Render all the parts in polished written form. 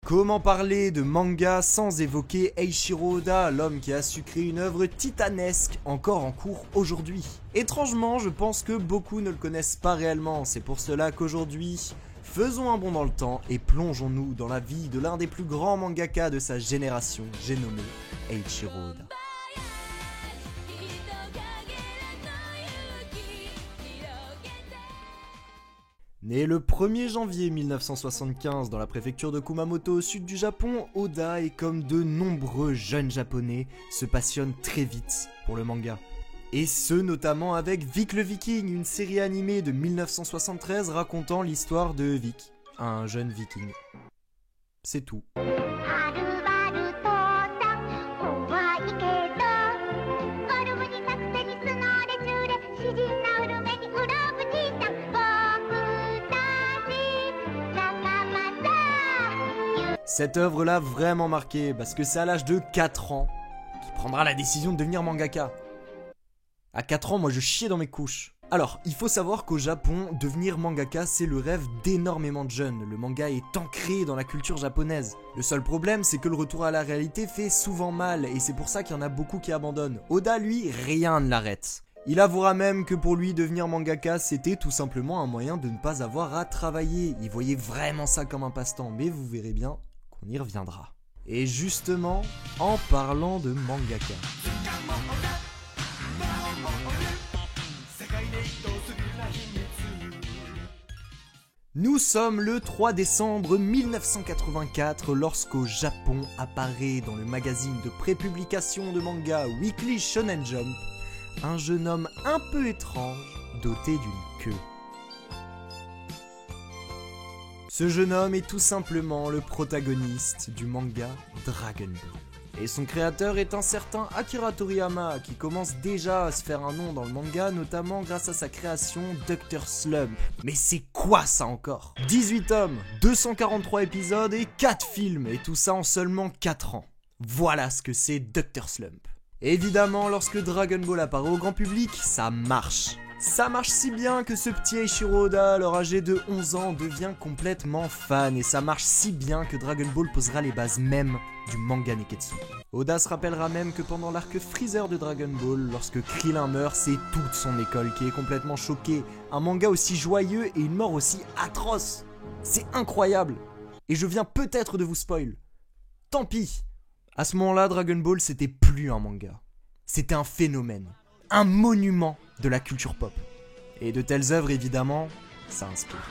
Comment parler de manga sans évoquer Eiichiro Oda, l'homme qui a su créer une œuvre titanesque encore en cours aujourd'hui? Étrangement, je pense que beaucoup ne le connaissent pas réellement, c'est pour cela qu'aujourd'hui, faisons un bond dans le temps et plongeons-nous dans la vie de l'un des plus grands mangaka de sa génération, j'ai nommé Eiichiro Oda. Né le 1er janvier 1975 dans la préfecture de Kumamoto au sud du Japon, Oda est comme de nombreux jeunes japonais, se passionne très vite pour le manga. Et ce notamment avec Vic le Viking, une série animée de 1973 racontant l'histoire de Vic, un jeune viking. C'est tout. Cette œuvre l'a vraiment marqué parce que c'est à l'âge de 4 ans qu'il prendra la décision de devenir mangaka. À 4 ans, moi je chiais dans mes couches. Alors, il faut savoir qu'au Japon, devenir mangaka c'est le rêve d'énormément de jeunes. Le manga est ancré dans la culture japonaise. Le seul problème c'est que le retour à la réalité fait souvent mal et c'est pour ça qu'il y en a beaucoup qui abandonnent. Oda lui, rien ne l'arrête. Il avouera même que pour lui, devenir mangaka, c'était tout simplement un moyen de ne pas avoir à travailler. Il voyait vraiment ça comme un passe-temps, mais vous verrez bien qu'on y reviendra. Et justement, en parlant de mangaka. Nous sommes le 3 décembre 1984 lorsqu'au Japon apparaît dans le magazine de prépublication de manga Weekly Shonen Jump un jeune homme un peu étrange, doté d'une queue. Ce jeune homme est tout simplement le protagoniste du manga Dragon Ball. Et son créateur est un certain Akira Toriyama, qui commence déjà à se faire un nom dans le manga, notamment grâce à sa création Dr. Slump. Mais c'est quoi ça encore? 18 tomes, 243 épisodes et 4 films, et tout ça en seulement 4 ans. Voilà ce que c'est Dr. Slump. Évidemment, lorsque Dragon Ball apparaît au grand public, ça marche. Ça marche si bien que ce petit Eiichiro Oda, alors âgé de 11 ans, devient complètement fan. Et ça marche si bien que Dragon Ball posera les bases même du manga Neketsu. Oda se rappellera même que pendant l'arc Freezer de Dragon Ball, lorsque Krillin meurt, c'est toute son école qui est complètement choquée. Un manga aussi joyeux et une mort aussi atroce. C'est incroyable. Et je viens peut-être de vous spoil. Tant pis. À ce moment-là, Dragon Ball, c'était plus un manga. C'était un phénomène, un monument de la culture pop. Et de telles œuvres, évidemment, ça inspire.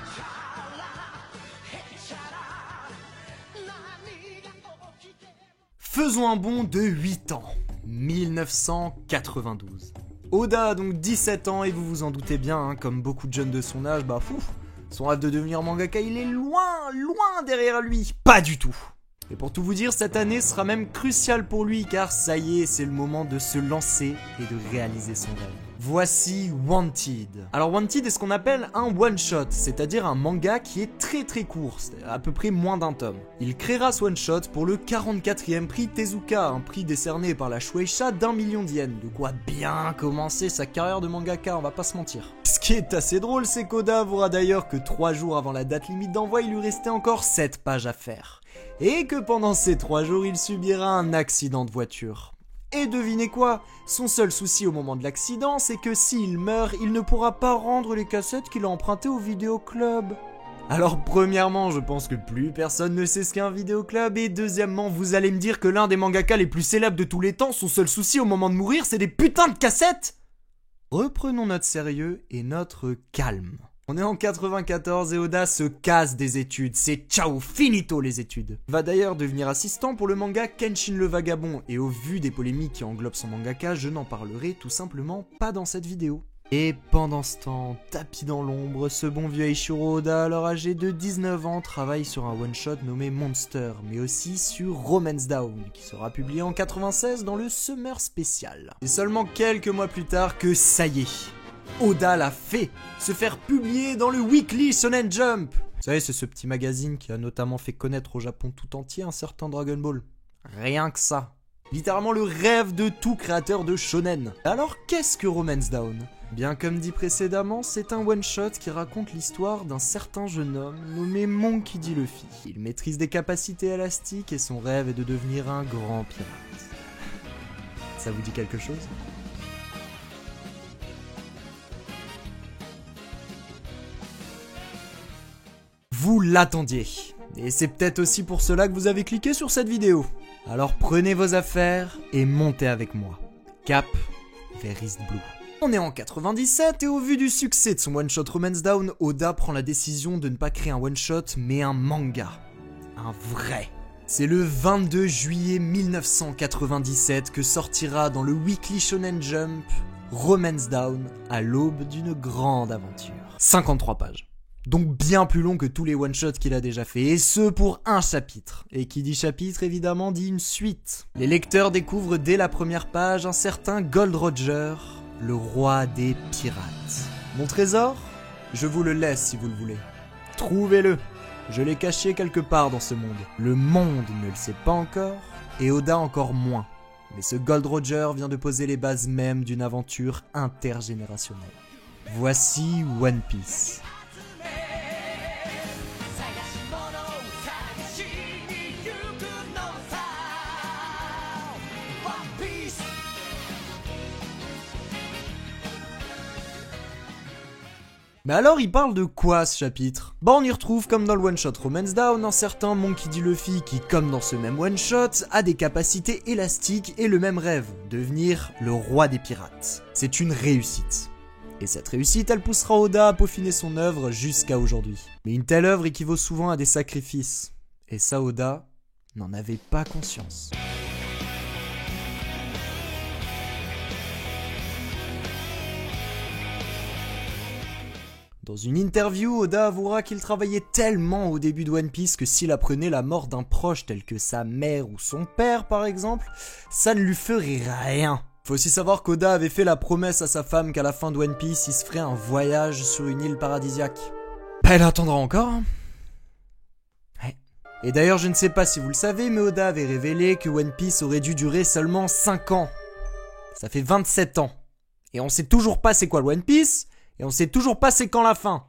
Faisons un bond de 8 ans, 1992. Oda a donc 17 ans et vous vous en doutez bien, hein, comme beaucoup de jeunes de son âge, son rêve de devenir mangaka, il est loin, loin derrière lui. Pas du tout. Et pour tout vous dire, cette année sera même cruciale pour lui car ça y est, c'est le moment de se lancer et de réaliser son rêve. Voici Wanted. Alors Wanted est ce qu'on appelle un one-shot, c'est-à-dire un manga qui est très court, c'est à peu près moins d'un tome. Il créera ce one-shot pour le 44e prix Tezuka, un prix décerné par la Shueisha d'1 million d'yens. De quoi bien commencer sa carrière de mangaka, on va pas se mentir. Ce qui est assez drôle, c'est qu'Oda avouera d'ailleurs que 3 jours avant la date limite d'envoi, il lui restait encore 7 pages à faire. Et que pendant ces 3 jours, il subira un accident de voiture. Et devinez quoi? Son seul souci au moment de l'accident, c'est que s'il meurt, il ne pourra pas rendre les cassettes qu'il a empruntées au vidéoclub. Alors premièrement, je pense que plus personne ne sait ce qu'est un vidéoclub, et deuxièmement, vous allez me dire que l'un des mangaka les plus célèbres de tous les temps, son seul souci au moment de mourir, c'est des putains de cassettes? Reprenons notre sérieux et notre calme. On est en 94 et Oda se casse des études, c'est ciao, finito les études. Il va d'ailleurs devenir assistant pour le manga Kenshin le Vagabond et au vu des polémiques qui englobent son mangaka, je n'en parlerai tout simplement pas dans cette vidéo. Et pendant ce temps, tapis dans l'ombre, ce bon vieux Eiichiro Oda, alors âgé de 19 ans, travaille sur un one-shot nommé Monster, mais aussi sur Romance Down, qui sera publié en 96 dans le Summer Special. C'est seulement quelques mois plus tard que ça y est, Oda l'a fait, se faire publier dans le Weekly Shonen Jump. Vous savez, c'est ce petit magazine qui a notamment fait connaître au Japon tout entier un certain Dragon Ball. Rien que ça. Littéralement le rêve de tout créateur de shonen. Alors qu'est-ce que Romance Down ? Bien comme dit précédemment, c'est un one-shot qui raconte l'histoire d'un certain jeune homme nommé Monkey D. Luffy. Il maîtrise des capacités élastiques et son rêve est de devenir un grand pirate. Ça vous dit quelque chose ? Vous l'attendiez. Et c'est peut-être aussi pour cela que vous avez cliqué sur cette vidéo. Alors prenez vos affaires et montez avec moi. Cap vers East Blue. On est en 97 et au vu du succès de son one-shot Romance Down, Oda prend la décision de ne pas créer un one-shot mais un manga. Un vrai. C'est le 22 juillet 1997 que sortira dans le Weekly Shonen Jump Romance Down à l'aube d'une grande aventure. 53 pages. Donc bien plus long que tous les one-shots qu'il a déjà fait, et ce pour un chapitre. Et qui dit chapitre évidemment dit une suite. Les lecteurs découvrent dès la première page un certain Gold Roger, le roi des pirates. Mon trésor ? Je vous le laisse si vous le voulez. Trouvez-le. Je l'ai caché quelque part dans ce monde. Le monde ne le sait pas encore, et Oda encore moins. Mais ce Gold Roger vient de poser les bases mêmes d'une aventure intergénérationnelle. Voici One Piece. Mais alors il parle de quoi ce chapitre ? Bah on y retrouve comme dans le one-shot Romance Down un certain Monkey D. Luffy qui, comme dans ce même one-shot, a des capacités élastiques et le même rêve, devenir le roi des pirates. C'est une réussite. Et cette réussite, elle poussera Oda à peaufiner son œuvre jusqu'à aujourd'hui. Mais une telle œuvre équivaut souvent à des sacrifices. Et ça Oda n'en avait pas conscience. Dans une interview, Oda avouera qu'il travaillait tellement au début de One Piece que s'il apprenait la mort d'un proche tel que sa mère ou son père par exemple, ça ne lui ferait rien. Faut aussi savoir qu'Oda avait fait la promesse à sa femme qu'à la fin de One Piece, il se ferait un voyage sur une île paradisiaque. Bah elle attendra encore, hein. Ouais. Et d'ailleurs, je ne sais pas si vous le savez, mais Oda avait révélé que One Piece aurait dû durer seulement 5 ans. Ça fait 27 ans. Et on sait toujours pas c'est quoi le One Piece, et on sait toujours pas c'est quand la fin.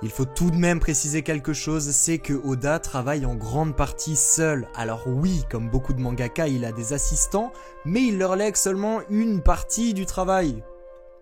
Il faut tout de même préciser quelque chose, c'est que Oda travaille en grande partie seul. Alors oui, comme beaucoup de mangaka, il a des assistants, mais il leur lègue seulement une partie du travail.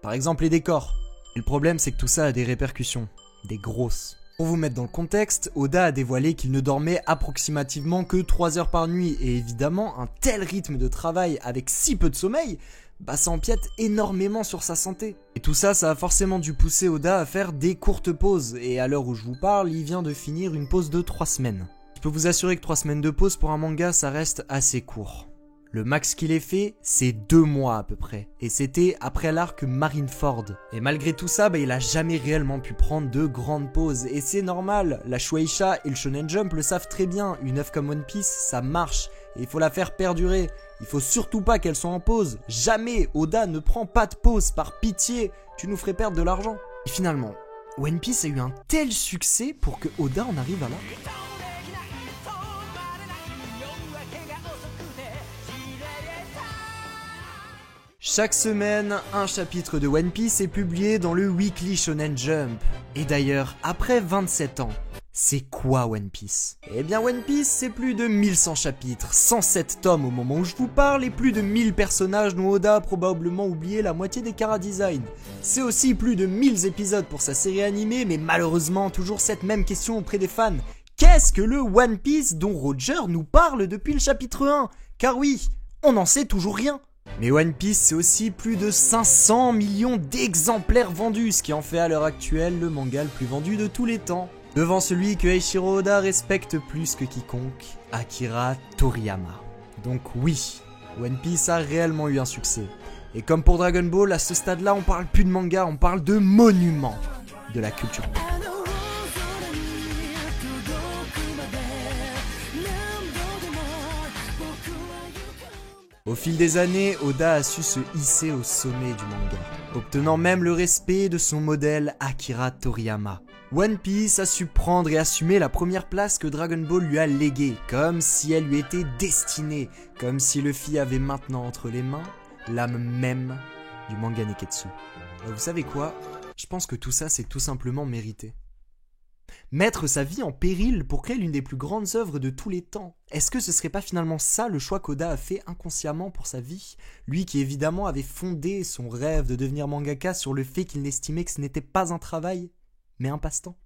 Par exemple les décors. Et le problème c'est que tout ça a des répercussions, des grosses. Pour vous mettre dans le contexte, Oda a dévoilé qu'il ne dormait approximativement que 3 heures par nuit, et évidemment un tel rythme de travail avec si peu de sommeil, bah ça empiète énormément sur sa santé. Et tout ça, ça a forcément dû pousser Oda à faire des courtes pauses, et à l'heure où je vous parle, il vient de finir une pause de 3 semaines. Je peux vous assurer que 3 semaines de pause pour un manga, ça reste assez court. Le max qu'il ait fait, c'est 2 mois à peu près, et c'était après l'arc Marineford. Et malgré tout ça, bah, il a jamais réellement pu prendre de grandes pauses, et c'est normal, la Shueisha et le Shonen Jump le savent très bien, une œuvre comme One Piece, ça marche, et il faut la faire perdurer. Il faut surtout pas qu'elle soit en pause. Jamais Oda ne prend pas de pause, par pitié, tu nous ferais perdre de l'argent. Et finalement, One Piece a eu un tel succès pour que Oda en arrive à là. Chaque semaine, un chapitre de One Piece est publié dans le Weekly Shonen Jump. Et d'ailleurs, après 27 ans, c'est quoi One Piece ? Eh bien One Piece, c'est plus de 1100 chapitres, 107 tomes au moment où je vous parle et plus de 1000 personnages dont Oda a probablement oublié la moitié des chara-design. C'est aussi plus de 1000 épisodes pour sa série animée, mais malheureusement toujours cette même question auprès des fans. Qu'est-ce que le One Piece dont Roger nous parle depuis le chapitre 1 ? Car oui, on n'en sait toujours rien. Mais One Piece, c'est aussi plus de 500 millions d'exemplaires vendus, ce qui en fait à l'heure actuelle le manga le plus vendu de tous les temps. Devant celui que Eiichiro Oda respecte plus que quiconque, Akira Toriyama. Donc oui, One Piece a réellement eu un succès. Et comme pour Dragon Ball, à ce stade-là, on parle plus de manga, on parle de monument de la culture pop. Au fil des années, Oda a su se hisser au sommet du manga, obtenant même le respect de son modèle Akira Toriyama. One Piece a su prendre et assumer la première place que Dragon Ball lui a léguée, comme si elle lui était destinée, comme si Luffy avait maintenant entre les mains l'âme même du manga Neketsu. Et vous savez quoi ? Je pense que tout ça c'est tout simplement mérité. Mettre sa vie en péril pour créer l'une des plus grandes œuvres de tous les temps. Est-ce que ce serait pas finalement ça le choix qu'Oda a fait inconsciemment pour sa vie ? Lui qui évidemment avait fondé son rêve de devenir mangaka sur le fait qu'il n'estimait que ce n'était pas un travail, mais un passe-temps.